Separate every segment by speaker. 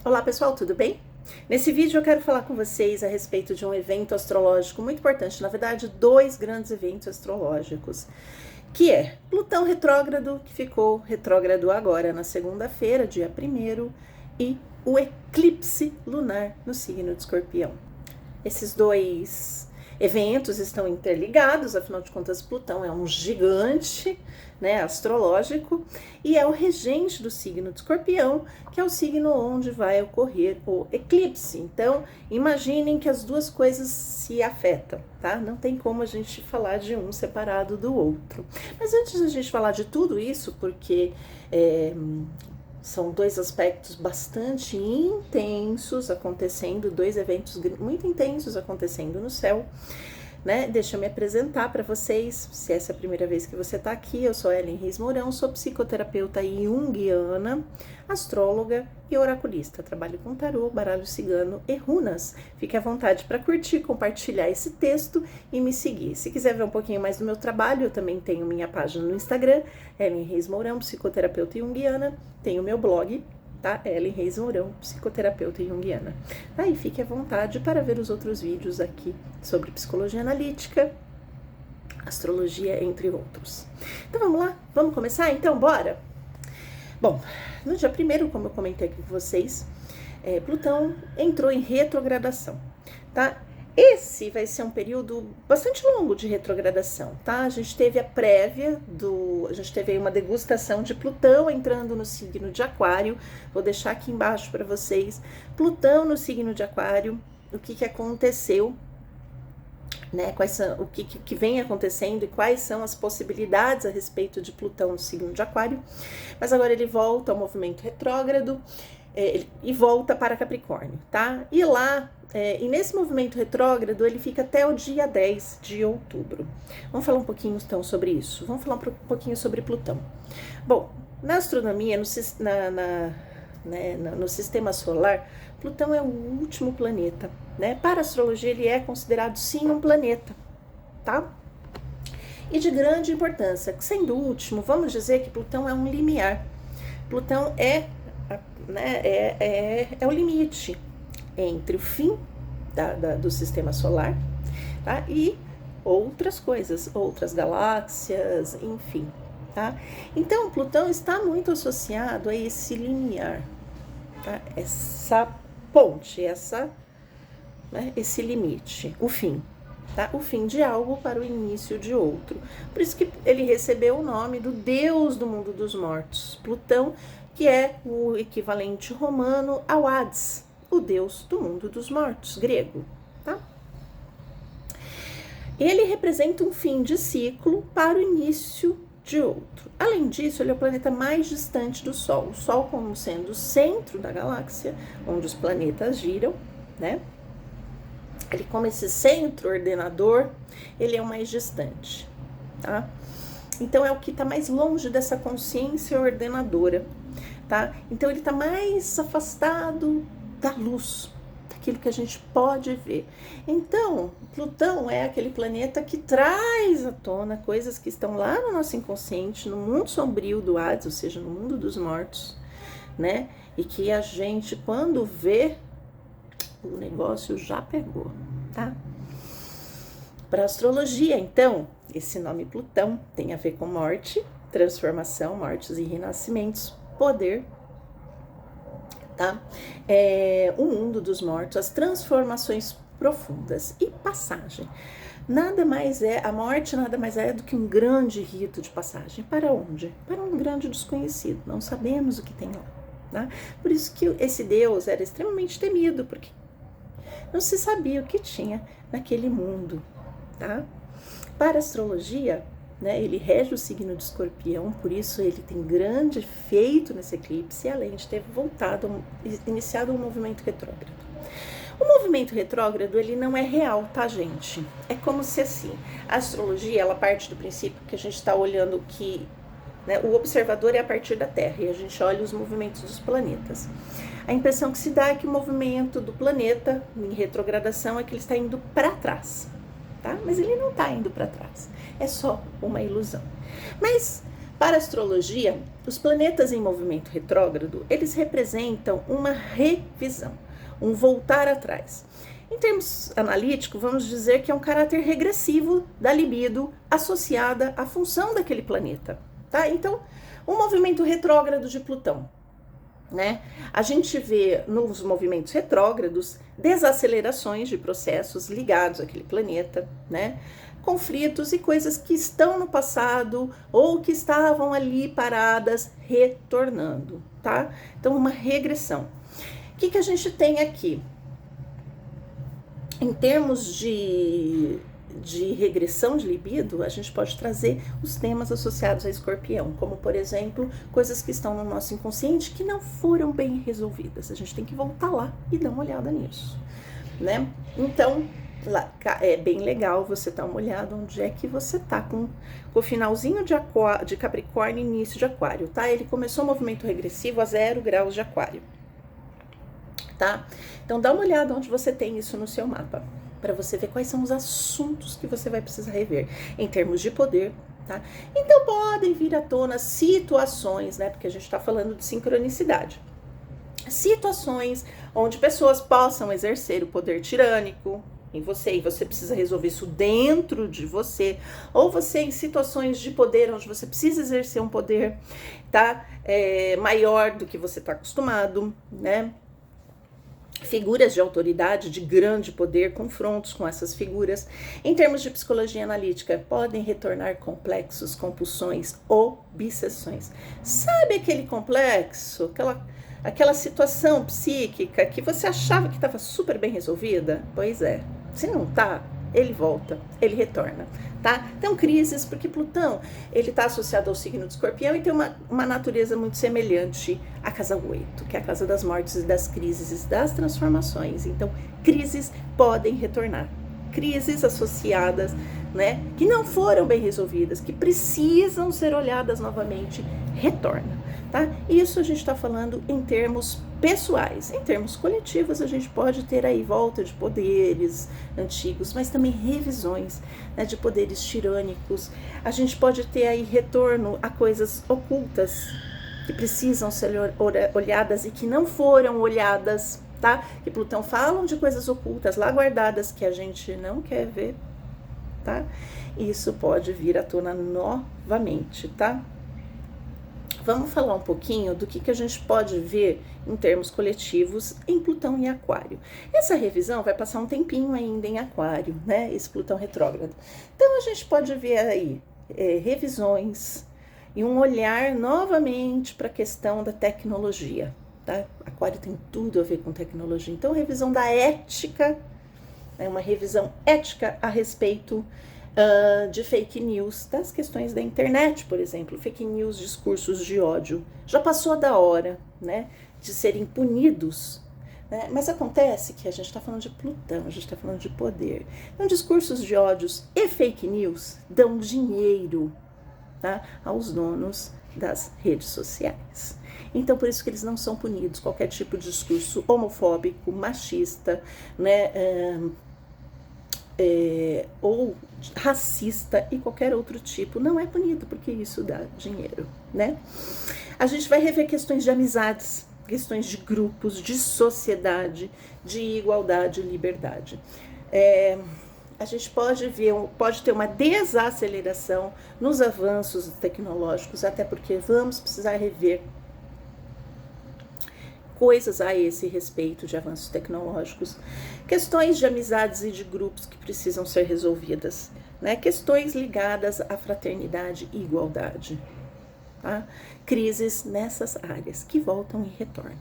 Speaker 1: Olá pessoal, tudo bem? Nesse vídeo eu quero falar com vocês a respeito de um evento astrológico muito importante, na verdade dois grandes eventos astrológicos, que é Plutão retrógrado, que ficou retrógrado agora na segunda-feira, dia 1º, e o eclipse lunar no signo de Escorpião. Esses dois eventos estão interligados, afinal de contas Plutão é um gigante, né, astrológico, e é o regente do signo de Escorpião, que é o signo onde vai ocorrer o eclipse. Então, imaginem que as duas coisas se afetam, tá? Não tem como a gente falar de um separado do outro. Mas antes da gente falar de tudo isso, porque são dois aspectos bastante intensos acontecendo, dois eventos muito intensos acontecendo no céu, né? Deixa eu me apresentar para vocês, se essa é a primeira vez que você está aqui. Eu sou Ellen Reis Mourão, sou psicoterapeuta junguiana, astróloga e oraculista. Trabalho com tarô, baralho cigano e runas. Fique à vontade para curtir, compartilhar esse texto e me seguir. Se quiser ver um pouquinho mais do meu trabalho, eu também tenho minha página no Instagram, Ellen Reis Mourão, psicoterapeuta junguiana. Tenho meu blog, tá? Ellen Reis Mourão, psicoterapeuta junguiana. Aí fique à vontade para ver os outros vídeos aqui sobre psicologia analítica, astrologia, entre outros. Então vamos lá? Vamos começar? Então bora? Bom, no dia 1º, como eu comentei aqui com vocês, Plutão entrou em retrogradação, tá? Esse vai ser um período bastante longo de retrogradação, tá? A gente teve a prévia a gente teve aí uma degustação de Plutão entrando no signo de Aquário. Vou deixar aqui embaixo para vocês. Plutão no signo de Aquário, o que aconteceu, né? O que vem acontecendo e quais são as possibilidades a respeito de Plutão no signo de Aquário. Mas agora ele volta ao movimento retrógrado e volta para Capricórnio, tá? E lá, e nesse movimento retrógrado, ele fica até o dia 10 de outubro. Vamos falar um pouquinho então sobre isso. Vamos falar um pouquinho sobre Plutão. Bom, na astronomia, no sistema solar, Plutão é o último planeta, né? Para a astrologia, ele é considerado sim um planeta, tá? E de grande importância. Sendo o último, vamos dizer que Plutão é um limiar. Plutão é o limite entre o fim do sistema solar, tá? E outras coisas, outras galáxias, enfim, tá? Então, Plutão está muito associado a esse limiar, tá? Essa ponte, esse limite, o fim, tá? O fim de algo para o início de outro. Por isso que ele recebeu o nome do deus do mundo dos mortos, Plutão, que é o equivalente romano ao Hades, o deus do mundo dos mortos, grego, tá? Ele representa um fim de ciclo para o início de outro. Além disso, ele é o planeta mais distante do Sol. O Sol como sendo o centro da galáxia, onde os planetas giram, né? Ele como esse centro ordenador, ele é o mais distante, tá? Então é o que está mais longe dessa consciência ordenadora, tá? Então ele está mais afastado da luz, daquilo que a gente pode ver. Então, Plutão é aquele planeta que traz à tona coisas que estão lá no nosso inconsciente, no mundo sombrio do Hades, ou seja, no mundo dos mortos, né? E que a gente, quando vê, o negócio já pegou, tá? Para a astrologia, então, esse nome Plutão tem a ver com morte, transformação, mortes e renascimentos, poder, tá? O mundo dos mortos, as transformações profundas e passagem. A morte nada mais é do que um grande rito de passagem. Para onde? Para um grande desconhecido. Não sabemos o que tem lá, tá? Por isso que esse deus era extremamente temido, porque não se sabia o que tinha naquele mundo, tá? Para a astrologia, né, ele rege o signo de Escorpião, por isso ele tem grande efeito nesse eclipse, além de ter iniciado um movimento retrógrado. O movimento retrógrado, ele não é real, tá, gente? É como se, assim, a astrologia, ela parte do princípio que a gente está olhando que, né, o observador é a partir da Terra, e a gente olha os movimentos dos planetas. A impressão que se dá é que o movimento do planeta, em retrogradação, é que ele está indo para trás, tá? Mas ele não está indo para trás, é só uma ilusão. Mas Para a astrologia, os planetas em movimento retrógrado, eles representam uma revisão, um voltar atrás. Em termos analíticos, vamos dizer que é um caráter regressivo da libido associada à função daquele planeta, tá? Então, um movimento retrógrado de Plutão, né? A gente vê nos movimentos retrógrados desacelerações de processos ligados àquele planeta, né? Conflitos e coisas que estão no passado ou que estavam ali paradas retornando, tá? Então, uma regressão. O que a gente tem aqui? Em termos de regressão de libido, a gente pode trazer os temas associados a Escorpião, como, por exemplo, coisas que estão no nosso inconsciente que não foram bem resolvidas. A gente tem que voltar lá e dar uma olhada nisso, né? Então, lá, é bem legal você dar uma olhada onde é que você tá com o finalzinho de Capricórnio e início de Aquário, tá? Ele começou o movimento regressivo a 0 graus de Aquário, tá? Então, dá uma olhada onde você tem isso no seu mapa, para você ver quais são os assuntos que você vai precisar rever em termos de poder, tá? Então, podem vir à tona situações, né? Porque a gente tá falando de sincronicidade. Situações onde pessoas possam exercer o poder tirânico em você, e você precisa resolver isso dentro de você, ou você em situações de poder onde você precisa exercer um poder, tá? Maior do que você tá acostumado, né? Figuras de autoridade, de grande poder, confrontos com essas figuras. Em termos de psicologia analítica, podem retornar complexos, compulsões, obsessões. Sabe aquele complexo, aquela situação psíquica que você achava que estava super bem resolvida? Pois é, se não tá, ele volta, ele retorna, tá? Então, crises, porque Plutão, ele está associado ao signo de Escorpião e tem uma natureza muito semelhante à casa 8, que é a casa das mortes e das crises e das transformações. Então, crises podem retornar. Crises associadas, né, que não foram bem resolvidas, que precisam ser olhadas novamente, retorna, tá? Isso a gente está falando em termos pessoais. Em termos coletivos, a gente pode ter aí volta de poderes antigos, mas também revisões, né, de poderes tirânicos. A gente pode ter aí retorno a coisas ocultas que precisam ser olhadas e que não foram olhadas, tá? Que Plutão falam de coisas ocultas lá guardadas que a gente não quer ver, tá? Isso pode vir à tona novamente, tá? Vamos falar um pouquinho do que a gente pode ver em termos coletivos em Plutão e Aquário. Essa revisão vai passar um tempinho ainda em Aquário, né? Esse Plutão retrógrado. Então, a gente pode ver aí revisões e um olhar novamente para a questão da tecnologia, tá? Aquário tem tudo a ver com tecnologia. Então, revisão da ética, né? Uma revisão ética a respeito de fake news, das questões da internet, por exemplo, fake news, discursos de ódio, já passou da hora, né, de serem punidos, né? Mas acontece que a gente está falando de Plutão, a gente está falando de poder. Então, discursos de ódios e fake news dão dinheiro, tá, aos donos das redes sociais. Então, por isso que eles não são punidos. Qualquer tipo de discurso homofóbico, machista, né, ou racista e qualquer outro tipo não é punido, porque isso dá dinheiro, né? A gente vai rever questões de amizades, questões de grupos, de sociedade, de igualdade e liberdade. A gente pode ter uma desaceleração nos avanços tecnológicos, até porque vamos precisar rever coisas a esse respeito de avanços tecnológicos, questões de amizades e de grupos que precisam ser resolvidas, né? Questões ligadas à fraternidade e igualdade, tá? Crises nessas áreas que voltam e retornam.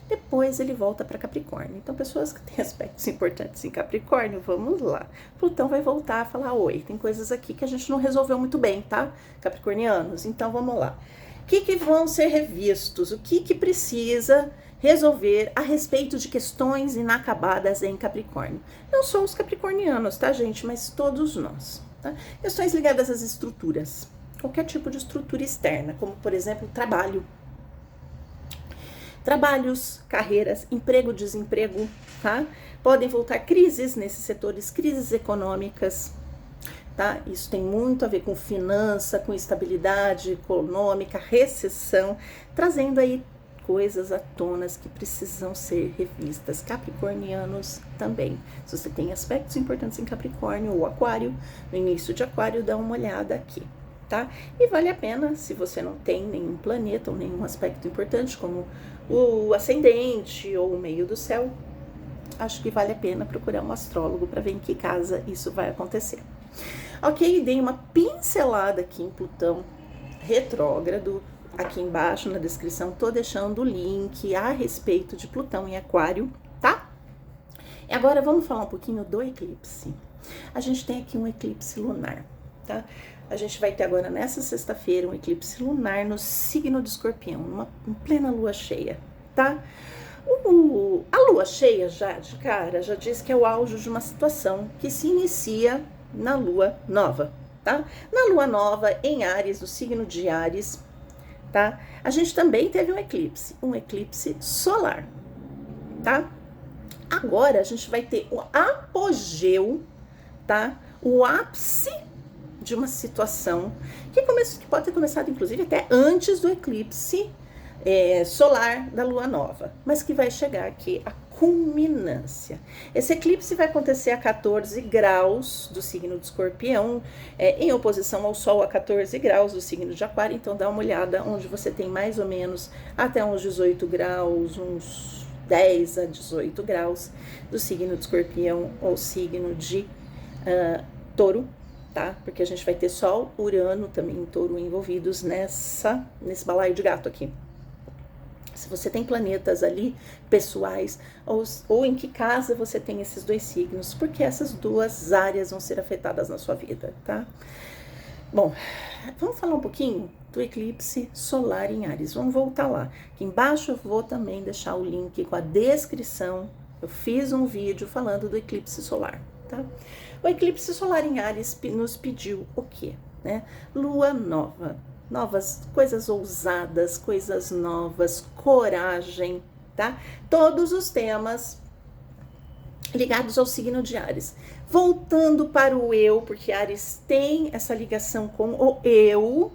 Speaker 1: Depois ele volta para Capricórnio. Então, pessoas que têm aspectos importantes em Capricórnio, vamos lá. Plutão vai voltar a falar: oi, tem coisas aqui que a gente não resolveu muito bem, tá? Capricornianos, então vamos lá. O que vão ser revistos? O que precisa resolver a respeito de questões inacabadas em Capricórnio? Não só os capricornianos, tá, gente? Mas todos nós, tá? Questões ligadas às estruturas. Qualquer tipo de estrutura externa, como, por exemplo, trabalho. Trabalhos, carreiras, emprego, desemprego, tá? Podem voltar crises nesses setores, crises econômicas, tá? Isso tem muito a ver com finança, com estabilidade econômica, recessão, trazendo aí coisas à tona que precisam ser revistas. Capricornianos também. Se você tem aspectos importantes em Capricórnio ou Aquário, no início de Aquário, dá uma olhada aqui, tá? E vale a pena, se você não tem nenhum planeta ou nenhum aspecto importante, como o ascendente ou o meio do céu, acho que vale a pena procurar um astrólogo para ver em que casa isso vai acontecer. Ok, dei uma pincelada aqui em Plutão retrógrado. Aqui embaixo na descrição tô deixando o link a respeito de Plutão em Aquário, tá? E agora vamos falar um pouquinho do eclipse. A gente tem aqui um eclipse lunar, tá? A gente vai ter agora nessa sexta-feira um eclipse lunar no signo de Escorpião, em plena lua cheia, tá? A lua cheia já de cara já diz que é o auge de uma situação que se inicia na lua nova, tá? Na lua nova em Áries, no signo de Áries, tá? A gente também teve um eclipse solar, tá? Agora a gente vai ter o apogeu, tá? O ápice de uma situação que pode ter começado inclusive até antes do eclipse solar da lua nova, mas que vai chegar aqui a culminância. Esse eclipse vai acontecer a 14 graus do signo de Escorpião, em oposição ao Sol a 14 graus do signo de Aquário, então dá uma olhada onde você tem mais ou menos até uns 18 graus, uns 10 a 18 graus do signo de Escorpião ou signo de Touro, tá? Porque a gente vai ter Sol, Urano também em Touro envolvidos nesse balaio de gato aqui. Se você tem planetas ali, pessoais, ou em que casa você tem esses dois signos, porque essas duas áreas vão ser afetadas na sua vida, tá? Bom, vamos falar um pouquinho do eclipse solar em Áries. Vamos voltar lá. Aqui embaixo eu vou também deixar o link com a descrição. Eu fiz um vídeo falando do eclipse solar, tá? O eclipse solar em Áries nos pediu o quê? Né? Lua nova. Novas coisas ousadas, coisas novas, coragem, tá? Todos os temas ligados ao signo de Áries. Voltando para o eu, porque Áries tem essa ligação com o eu,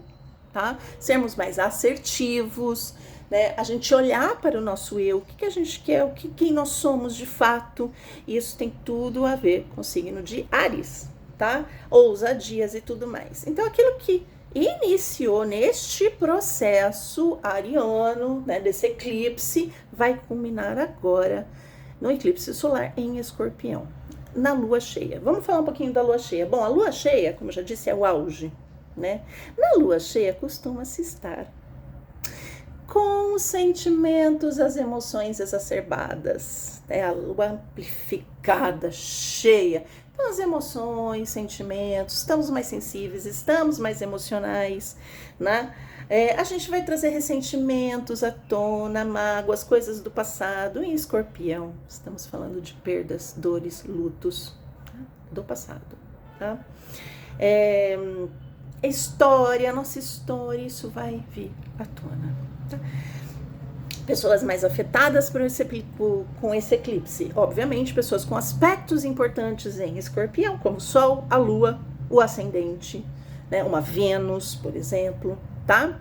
Speaker 1: tá? Sermos mais assertivos, né? A gente olhar para o nosso eu, o que a gente quer, quem nós somos de fato. Isso tem tudo a ver com o signo de Áries, tá? Ousadias e tudo mais. Então, aquilo que iniciou neste processo ariano, né, desse eclipse, vai culminar agora no eclipse solar em Escorpião, na lua cheia. Vamos falar um pouquinho da lua cheia. Bom, a lua cheia, como eu já disse, é o auge, né? Na lua cheia costuma-se estar com os sentimentos, as emoções exacerbadas, né? A lua amplificada, cheia. Então, as emoções, sentimentos, estamos mais sensíveis, estamos mais emocionais, né? A gente vai trazer ressentimentos à tona, mágoas, coisas do passado. Em Escorpião, estamos falando de perdas, dores, lutos, tá? Do passado, tá? História, nossa história, isso vai vir à tona, tá? Pessoas mais afetadas com esse eclipse. Obviamente, pessoas com aspectos importantes em Escorpião, como o Sol, a Lua, o Ascendente, né? Uma Vênus, por exemplo, tá?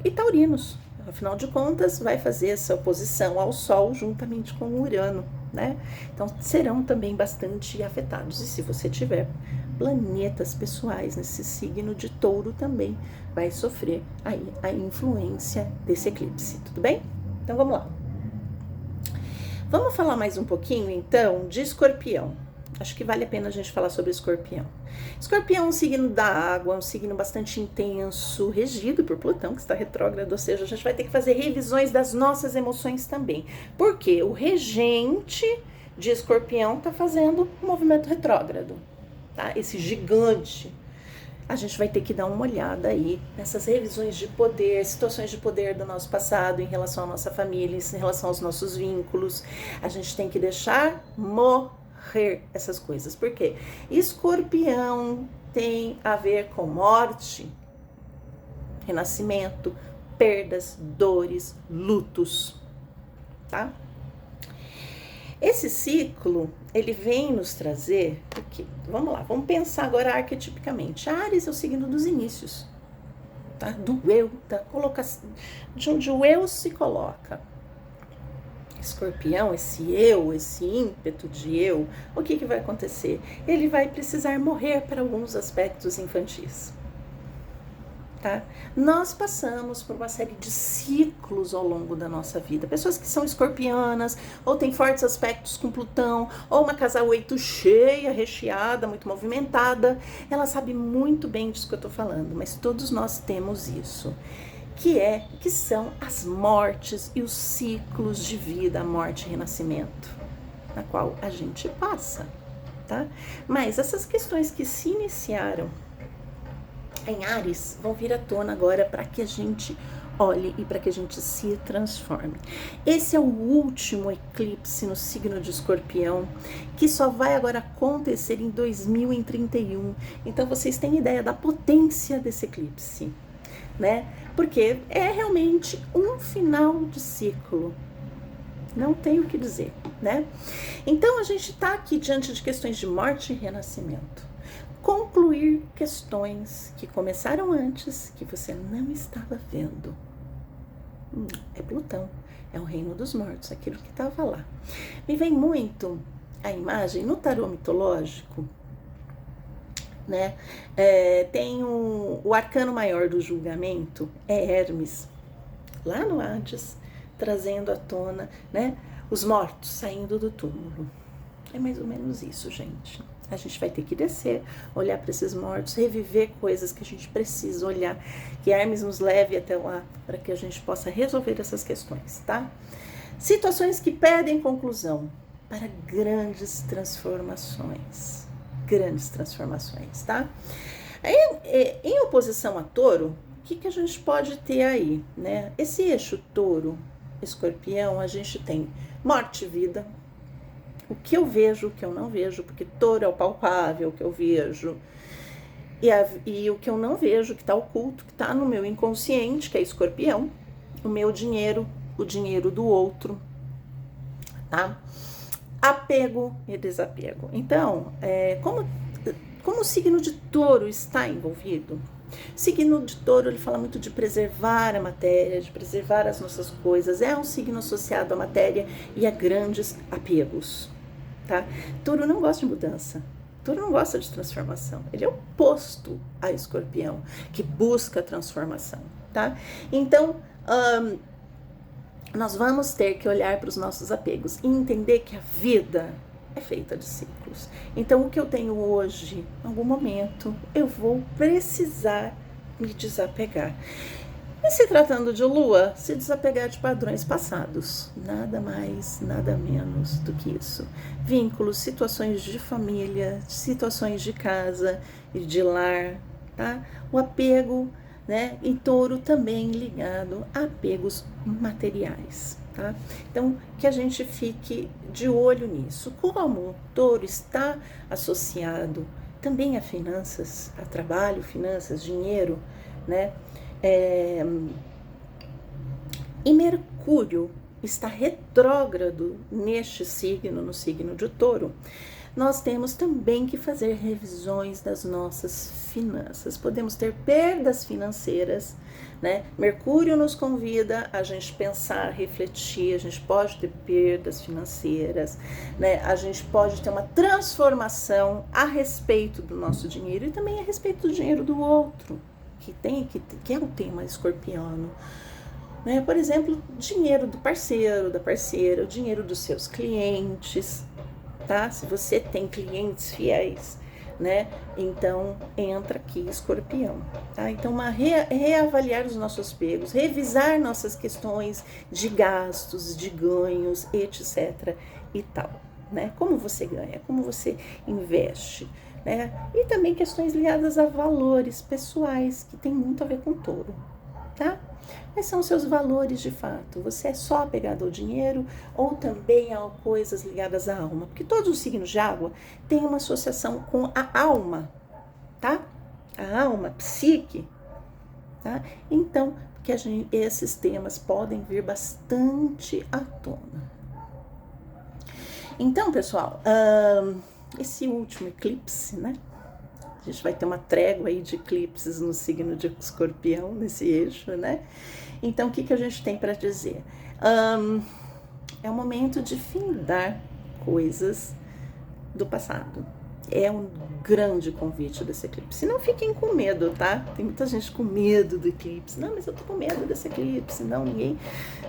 Speaker 1: E taurinos. Afinal de contas, vai fazer essa oposição ao Sol juntamente com o Urano, né? Então, serão também bastante afetados. E se você tiver planetas pessoais nesse signo de Touro, também vai sofrer aí a influência desse eclipse, tudo bem? Então, vamos lá. Vamos falar mais um pouquinho, então, de Escorpião. Acho que vale a pena a gente falar sobre Escorpião. Escorpião é um signo da água, um signo bastante intenso, regido por Plutão, que está retrógrado, ou seja, a gente vai ter que fazer revisões das nossas emoções também. Porque o regente de Escorpião está fazendo um movimento retrógrado, tá? Esse gigante. A gente vai ter que dar uma olhada aí nessas revisões de poder, situações de poder do nosso passado em relação à nossa família, em relação aos nossos vínculos. A gente tem que deixar morrer essas coisas. Por quê? Escorpião tem a ver com morte, renascimento, perdas, dores, lutos, tá? Esse ciclo, ele vem nos trazer o quê? Vamos lá, vamos pensar agora arquetipicamente. Áries é o signo dos inícios, tá? Do eu, da colocação, de onde o eu se coloca. Escorpião, esse ímpeto de eu, o que vai acontecer? Ele vai precisar morrer para alguns aspectos infantis. Tá? Nós passamos por uma série de ciclos ao longo da nossa vida. Pessoas que são escorpianas, ou têm fortes aspectos com Plutão, ou uma casa 8 cheia, recheada, muito movimentada, ela sabe muito bem disso que eu estou falando, mas todos nós temos isso. Que são as mortes e os ciclos de vida, morte e renascimento, na qual a gente passa, tá? Mas essas questões que se iniciaram em Áries vão vir à tona agora para que a gente olhe e para que a gente se transforme. Esse é o último eclipse no signo de Escorpião, que só vai agora acontecer em 2031. Então vocês têm ideia da potência desse eclipse, né? Porque é realmente um final de ciclo. Não tenho o que dizer, né? Então a gente está aqui diante de questões de morte e renascimento. Concluir questões que começaram antes, que você não estava vendo. É Plutão, é o reino dos mortos, aquilo que estava lá. Me vem muito a imagem no tarô mitológico, né? Tem o arcano maior do julgamento, é Hermes, lá no Hades, trazendo à tona, né, os mortos saindo do túmulo. É mais ou menos isso, gente. A gente vai ter que descer, olhar para esses mortos, reviver coisas que a gente precisa olhar, que Hermes nos leve até lá, para que a gente possa resolver essas questões, tá? Situações que pedem conclusão para grandes transformações. Grandes transformações, tá? Em oposição a Touro, o que a gente pode ter aí, né? Esse eixo Touro, Escorpião, a gente tem morte e vida. O que eu vejo, o que eu não vejo, porque Touro é o palpável, o que eu vejo. E o que eu não vejo, que está oculto, que está no meu inconsciente, que é Escorpião, o meu dinheiro, o dinheiro do outro, tá? Apego e desapego. Então, como o signo de Touro está envolvido, o signo de Touro, ele fala muito de preservar a matéria, de preservar as nossas coisas. É um signo associado à matéria e a grandes apegos, tá? Touro não gosta de mudança. Touro não gosta de transformação. Ele é oposto a Escorpião, que busca transformação, tá? Então, nós vamos ter que olhar para os nossos apegos e entender que a vida é feita de ciclos. Então, o que eu tenho hoje, em algum momento, eu vou precisar me desapegar. E se tratando de Lua, se desapegar de padrões passados. Nada mais, nada menos do que isso. Vínculos, situações de família, situações de casa e de lar, tá? O apego, né? Em Touro também ligado a apegos materiais, tá? Então, que a gente fique de olho nisso. Como Touro está associado também a finanças, a trabalho, finanças, dinheiro, né? E Mercúrio está retrógrado neste signo, no signo de Touro. Nós temos também que fazer revisões das nossas finanças. Podemos ter perdas financeiras, né? Mercúrio nos convida a gente pensar, refletir, a gente pode ter perdas financeiras, né? A gente pode ter uma transformação a respeito do nosso dinheiro e também a respeito do dinheiro do outro, que é o tema escorpiano. Né? Por exemplo, dinheiro do parceiro, da parceira, o dinheiro dos seus clientes, tá? Se você tem clientes fiéis, né? Então, entra aqui Escorpião, tá? Então, reavaliar os nossos apegos, revisar nossas questões de gastos, de ganhos, etc. e tal, né? Como você ganha, como você investe, né? E também questões ligadas a valores pessoais, que tem muito a ver com Touro, tá? Quais são os seus valores de fato? Você é só apegado ao dinheiro ou também a coisas ligadas à alma? Porque todos os signos de água têm uma associação com a alma, tá? A alma, a psique, tá? Então, esses temas podem vir bastante à tona. Então, pessoal, esse último eclipse, né? A gente vai ter uma trégua aí de eclipses no signo de Escorpião, nesse eixo, né? Então, o que, que a gente tem para dizer? É o momento de findar coisas do passado. É um grande convite desse eclipse. Não fiquem com medo, tá? Tem muita gente com medo do eclipse. Não, mas eu tô com medo desse eclipse. Não, ninguém.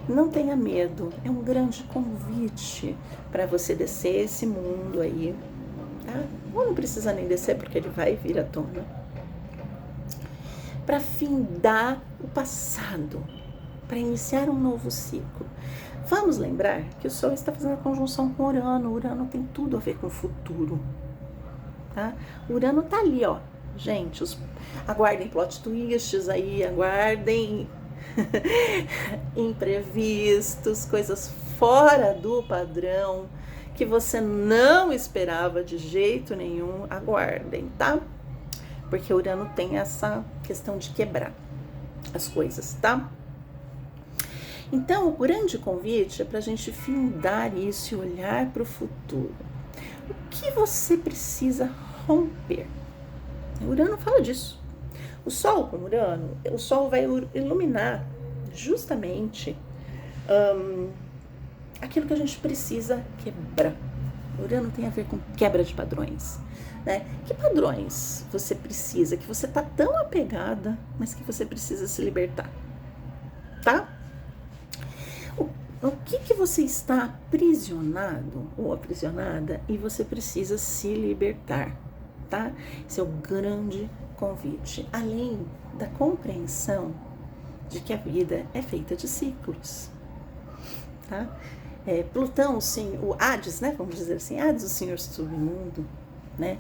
Speaker 1: Não tenha medo. É um grande convite para você descer esse mundo aí, tá? Ou não precisa nem descer, porque ele vai vir à tona. Para findar o passado, para iniciar um novo ciclo. Vamos lembrar que o Sol está fazendo a conjunção com Urano. Urano tem tudo a ver com o futuro. Tá? Urano tá ali, ó. Gente, aguardem plot twists aí, aguardem imprevistos, coisas fora do padrão que você não esperava de jeito nenhum. Aguardem, tá? Porque Urano tem essa questão de quebrar as coisas, tá? Então, o grande convite é para a gente findar isso e olhar para o futuro. O que você precisa romper? Urano fala disso. O Sol com Urano, o Sol vai iluminar justamente aquilo que a gente precisa quebrar. Urano tem a ver com quebra de padrões, né? Que padrões você precisa, que você tá tão apegada, mas que você precisa se libertar, tá? O que você está aprisionado ou aprisionada e você precisa se libertar, tá? Esse é o grande convite. Além da compreensão de que a vida é feita de ciclos, tá? Plutão, sim, o Hades, né? Vamos dizer assim, Hades, o senhor submundo, né?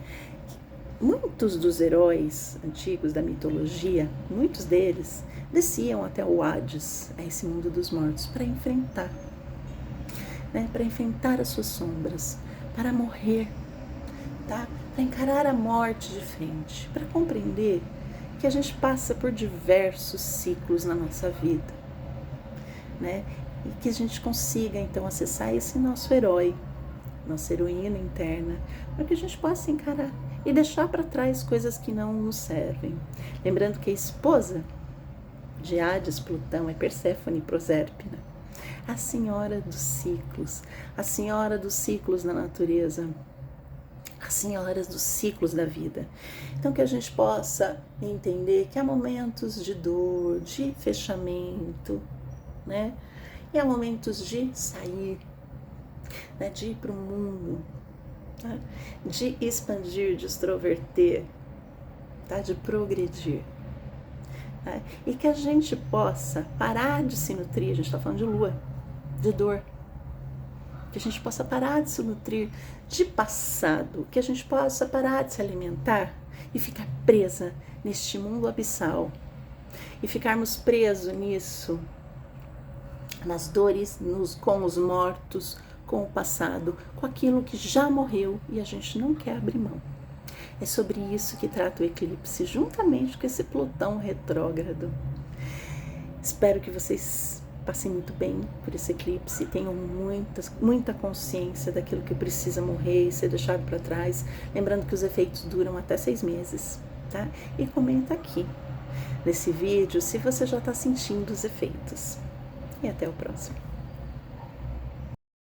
Speaker 1: Muitos dos heróis antigos da mitologia, muitos deles desciam até o Hades, a esse mundo dos mortos, para enfrentar, né? Para enfrentar as suas sombras, para morrer, tá? Para encarar a morte de frente, para compreender que a gente passa por diversos ciclos na nossa vida, né? E que a gente consiga, então, acessar esse nosso herói, nossa heroína interna, para que a gente possa encarar e deixar para trás coisas que não nos servem. Lembrando que a esposa de Hades, Plutão, é Perséfone Proserpina, a senhora dos ciclos, a senhora dos ciclos da natureza, as senhoras dos ciclos da vida. Então, que a gente possa entender que há momentos de dor, de fechamento, né? E há momentos de sair, né? De ir para o mundo, tá? De expandir, de extroverter, tá? De progredir. Tá? E que a gente possa parar de se nutrir, a gente está falando de lua, de dor, que a gente possa parar de se nutrir de passado, que a gente possa parar de se alimentar e ficar presa neste mundo abissal e ficarmos presos nisso, nas dores, com os mortos, com o passado, com aquilo que já morreu e a gente não quer abrir mão. É sobre isso que trata o eclipse, juntamente com esse Plutão retrógrado. Espero que vocês passem muito bem por esse eclipse, tenham muita consciência daquilo que precisa morrer e ser deixado para trás. Lembrando que os efeitos duram até 6 meses, tá? E comenta aqui nesse vídeo se você já está sentindo os efeitos. E até o próximo.